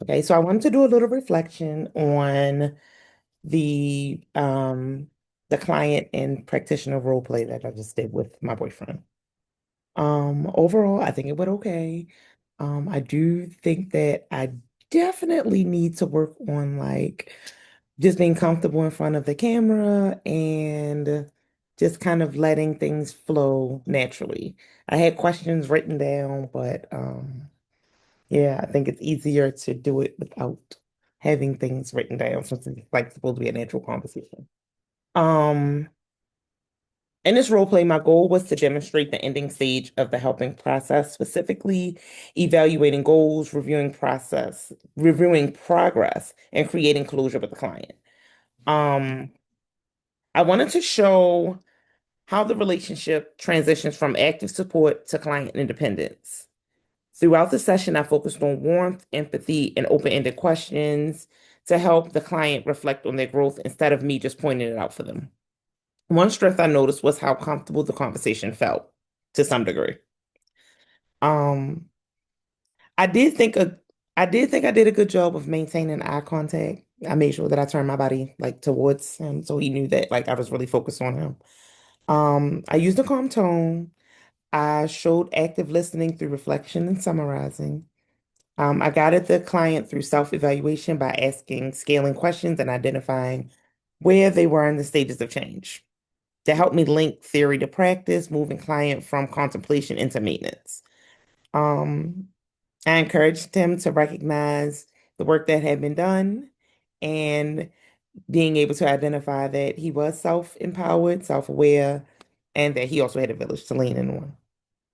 Okay, so I wanted to do a little reflection on the client and practitioner role play that I just did with my boyfriend. Overall, I think it went okay. I do think that I definitely need to work on like just being comfortable in front of the camera and just kind of letting things flow naturally. I had questions written down, but yeah, I think it's easier to do it without having things written down since it's like supposed to be a natural conversation. Um, in this role play, my goal was to demonstrate the ending stage of the helping process, specifically evaluating goals, reviewing progress, and creating closure with the client. Um, I wanted to show how the relationship transitions from active support to client independence. Throughout the session, I focused on warmth, empathy, and open-ended questions to help the client reflect on their growth instead of me just pointing it out for them. One strength I noticed was how comfortable the conversation felt to some degree. Um, I did think a, I did think I did a good job of maintaining eye contact. I made sure that I turned my body like towards him so he knew that like I was really focused on him. I used a calm tone. I showed active listening through reflection and summarizing. I guided the client through self-evaluation by asking scaling questions and identifying where they were in the stages of change. To help me link theory to practice, moving client from contemplation into maintenance. Um, I encouraged him to recognize the work that had been done and being able to identify that he was self-empowered, self-aware, and that he also had a village to lean in on.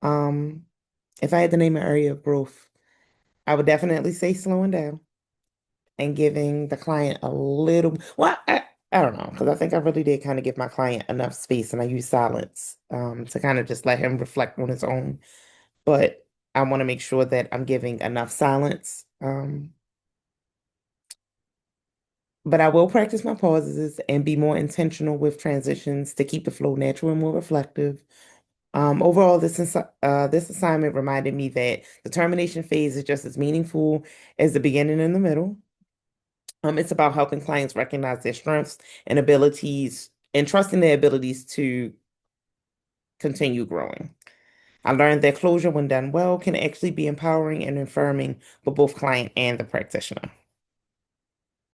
Um, if I had to name an area of growth, I would definitely say slowing down and giving the client a little, I don't know, because I think I really did kind of give my client enough space and I use silence to kind of just let him reflect on his own. But I want to make sure that I'm giving enough silence. But I will practice my pauses and be more intentional with transitions to keep the flow natural and more reflective. Overall, this assignment reminded me that the termination phase is just as meaningful as the beginning and the middle. It's about helping clients recognize their strengths and abilities and trusting their abilities to continue growing. I learned that closure, when done well, can actually be empowering and affirming for both client and the practitioner.